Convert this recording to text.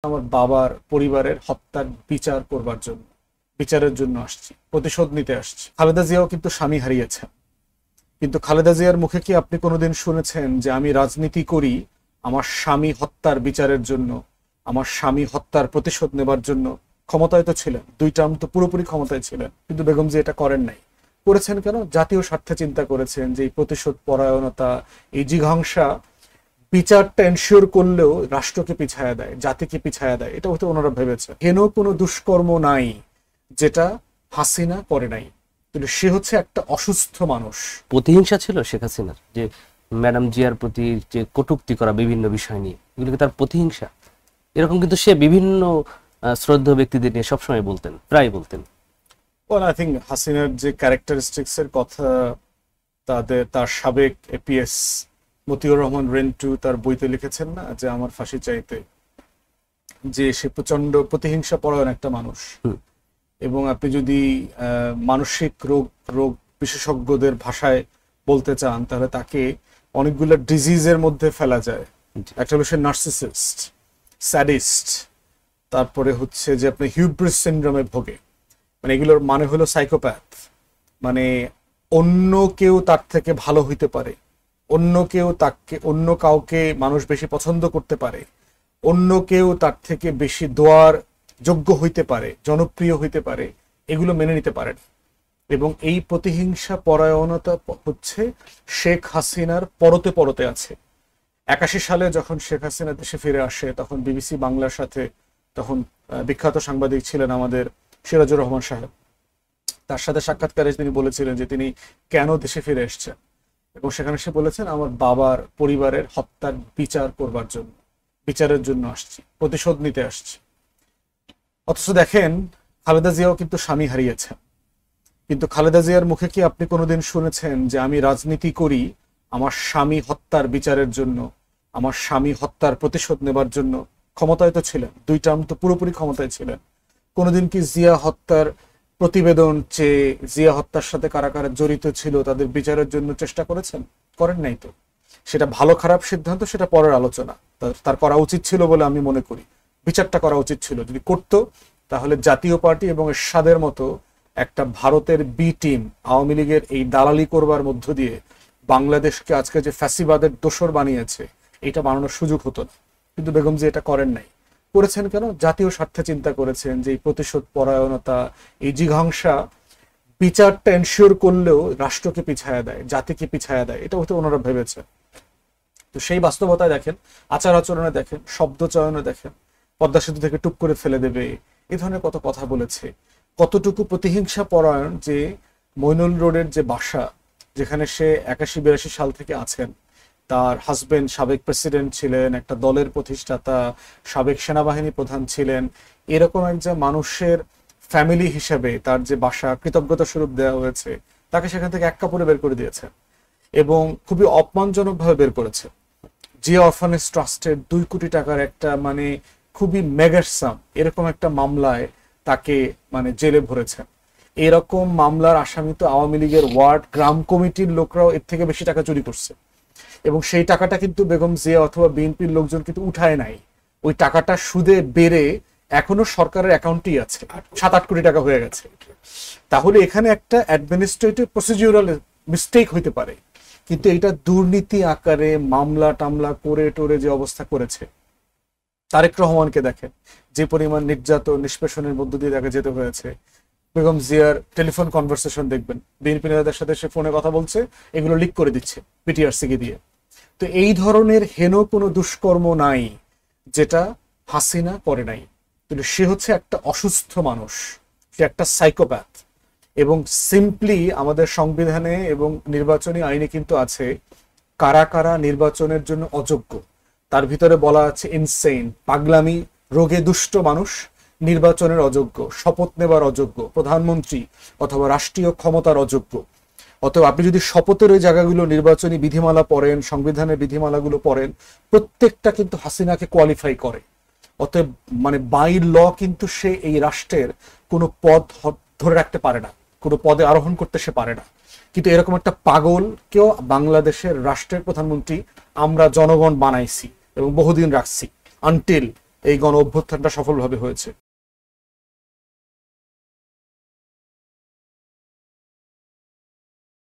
আমার বাবার পরিবারের হত্যার বিচারের জন্য আসছি, প্রতিশোধ নিতে আসছি। খালেদা জিয়াও কিন্তু স্বামী হারিয়েছেন, কিন্তু খালেদা জিয়ার মুখে কি আপনি কোনোদিন শুনেছেন যে আমি রাজনীতি করি আমার স্বামী হত্যার বিচারের জন্য, আমার স্বামী হত্যার প্রতিশোধ নেবার জন্য? ক্ষমতায় তো ছিলেন, 2 টার্ম তো পুরোপুরি ক্ষমতায় ছিলেন, কিন্তু বেগম জি এটা করেন নাই। করেছেন কেন? জাতীয় স্বার্থে চিন্তা করেছেন যে এই প্রতিশোধ পরায়ণতা, এই জিঘাংসা বিচারটা এনশিওর করলেও রাষ্ট্রকে পিছায়া দেয়, জাতিকে পিছায়া দেয়, এটা হয়তো ওনারা ভেবেছে। হেন কোনো দুষ্কর্ম নাই যেটা হাসিনা করে নাই, কিন্তু সে হচ্ছে একটা অসুস্থ মানুষ। প্রতিহিংসা ছিল শেখ হাসিনার, যে ম্যাডাম জিয়ার প্রতি যে কটূক্তি করা বিভিন্ন বিষয় নিয়ে, এগুলোকে তার প্রতিহিংসা, এরকম কিন্তু সে বিভিন্ন শ্রদ্ধেয় ব্যক্তিদের নিয়ে সবসময় বলতেন, প্রায় বলতেন। ওয়েল, আই থিঙ্ক হাসিনার যে ক্যারেক্টারিস্টিক্স এর কথা তার সাবেক এপিএস মতিউর রহমান রেন্টু তার বইতে লিখেছেন না, যে আমার ফাঁসি চাইতে, যে সে প্রচন্ড প্রতিহিংসা পরায়ণ একটা মানুষ। এবং আপনি যদি মানসিক রোগ বিশেষজ্ঞদের ভাষায় বলতে চান, তাহলে তাকে অনেকগুলো ডিজিজের মধ্যে ফেলা যায়। একটা হলো সে নার্সিসিস্ট, স্যাডিস্ট, তারপরে হচ্ছে যে আপনি হিউব্রিস সিনড্রোমে ভোগে, মানে এগুলোর মানে হলো সাইকোপ্যাথ, মানে অন্য কেউ তার থেকে ভালো হইতে পারে, অন্য কাউকে মানুষ বেশি পছন্দ করতে পারে, অন্য কেউ তার থেকে বেশি দোয়ার যোগ্য হইতে পারে, জনপ্রিয় হইতে পারে, এগুলো মেনে নিতে পারে না। এবং এই প্রতিহিংসা পরায়ণতা হচ্ছে শেখ হাসিনার পরতে পরতে আছে। 81 সালে যখন শেখ হাসিনা দেশে ফিরে আসে, তখন বিবিসি বাংলার সাথে, তখন বিখ্যাত সাংবাদিক ছিলেন আমাদের সিরাজুর রহমান সাহেব, তার সাথে সাক্ষাৎকারে তিনি বলেছিলেন যে তিনি কেন দেশে ফিরে এসছেন, এবং সেখানে সে বলেছেন আমার বাবার পরিবারের হত্যার বিচারের জন্য আসছি, প্রতিশোধ নিতে আসছি। অথচ দেখেন, খালেদা জিয়াও কিন্তু স্বামী হারিয়েছেন, কিন্তু খালেদা জিয়ার মুখে কি আপনি কোনোদিন শুনেছেন যে আমি রাজনীতি করি আমার স্বামী হত্যার বিচারের জন্য, আমার স্বামী হত্যার প্রতিশোধ নেবার জন্য? ক্ষমতায় তো ছিলেন, 2 টার্ম তো পুরোপুরি ক্ষমতায় ছিলেন। কোনোদিন কি জিয়া হত্যার প্রতিবেদন চেয়ে জিয়া হত্যার সাথে কারা কারা জড়িত ছিল তাদের বিচারের জন্য চেষ্টা করেছেন? করেন নাই তো। সেটা ভালো খারাপ সিদ্ধান্ত, সেটা পরের আলোচনা। তার করা উচিত ছিল বলে আমি মনে করি, বিচারটা করা উচিত ছিল। যদি করতো, তাহলে জাতীয় পার্টি এবং এরশাদের মতো একটা ভারতের বি টিম আওয়ামী লীগের এই দালালি করবার মধ্য দিয়ে বাংলাদেশকে আজকে যে ফ্যাসিবাদের দোসর বানিয়েছে, এটা বানানোর সুযোগ হতো না। কিন্তু বেগম জি এটা করেন নাই। করেছেন কেন? জাতীয় স্বার্থে চিন্তা করেছেন যে এই প্রতিশোধ পরায়ণতা, এই জিঘাংসা বিচারটা এনশিওর করলেও রাষ্ট্রকে পিছায়া দেয়, জাতিকে পিছায়া দেয়, এটা হয়তো ওনারা ভেবেছে। তো সেই বাস্তবতায় দেখেন, আচার আচরণে দেখেন, শব্দ চয়নে দেখেন, পদ্মা সেতু থেকে টুপ করে ফেলে দেবে, এই ধরনের কত কথা বলেছে। কতটুকু প্রতিহিংসা পরায়ণ, যে মইনুল রোডের যে বাসা, যেখানে সে 81-82 সাল থেকে আছেন, তার হাজবেন্ড সাবেক প্রেসিডেন্ট ছিলেন, একটা দলের প্রতিষ্ঠাতা, সাবেক সেনাবাহিনী প্রধান ছিলেন, এরকম একজন মানুষের ফ্যামিলি হিসেবে তার যে বাসা কৃতজ্ঞতা স্বরূপ দেওয়া হয়েছে, তাকে সেখান থেকে এক কাপড়ে বের করে দিয়েছে, এবং খুবই অপমানজনকভাবে বের করেছে। জিয়া অরফানেজ ট্রাস্টের 2 কোটি টাকার একটা মানে খুবই মেগাসাম, এরকম একটা মামলায় তাকে মানে জেলে ভরেছেন। এরকম মামলার আসামি তো আওয়ামী লীগের ওয়ার্ড গ্রাম কমিটির লোকরাও এর থেকে বেশি টাকা চুরি করছে, এবং সেই টাকাটা কিন্তু বেগম জিয়া অথবা বিএনপির লোকজন কিন্তু উঠায় নাই। ওই টাকাটা সুদে বেড়ে এখনো সরকারের অ্যাকাউন্টেই আছে, 7-8 কোটি টাকা হয়ে গেছে। তাহলে এখানে একটা অ্যাডমিনিস্ট্রেটিভ প্রসিডিউরাল মিস্টেক হইতে পারে, কিন্তু এটা দুর্নীতি আকারে মামলা টামলা করে টোরে যে অবস্থা করেছে। তারেক রহমানকে দেখেন, যে পরিমাণ নির্যাতন নিষ্পেষণের মধ্য দিয়ে তাকে যেতে হয়েছে। বেগম জিয়ার টেলিফোন কনভারসেশন দেখবেন, বিএনপি নেতাদের সাথে সে ফোনে কথা বলছে, এগুলো লিক করে দিচ্ছে পিটিআরসিকে দিয়ে। তো এই ধরনের হেন কোনো দুষ্কর্ম নাই যেটা হাসিনা করে নাই, কিন্তু সে হচ্ছে একটা অসুস্থ মানুষ, সে একটা সাইকোপ্যাথ। এবং সিম্পলি আমাদের সংবিধানে এবং নির্বাচনী আইনে কিন্তু আছে কারা কারা নির্বাচনের জন্য অযোগ্য। তার ভিতরে বলা আছে ইনসেইন, পাগলামি রোগে দুষ্ট মানুষ নির্বাচনের অযোগ্য, শপথ নেবার অযোগ্য, প্রধানমন্ত্রী অথবা রাষ্ট্রীয় ক্ষমতার অযোগ্য। অতএব আপনি যদি শপথের ওই জায়গাগুলো নির্বাচনী বিধিমালা পড়েন, সংবিধানের বিধিমালাগুলো পড়েন, প্রত্যেকটা কিন্তু হাসিনাকে কোয়ালিফাই করে। অতএব মানে বাই ল কিন্তু সে এই রাষ্ট্রের কোনো পদ ধরে রাখতে পারে না, কোনো পদে আরোহণ করতে সে পারে না। কিন্তু এরকম একটা পাগলকেও বাংলাদেশের রাষ্ট্রের প্রধানমন্ত্রী আমরা জনগণ বানাইছি এবং বহুদিন রাখছি, আনটিল এই গণ অভ্যুত্থানটা সফলভাবে হয়েছে।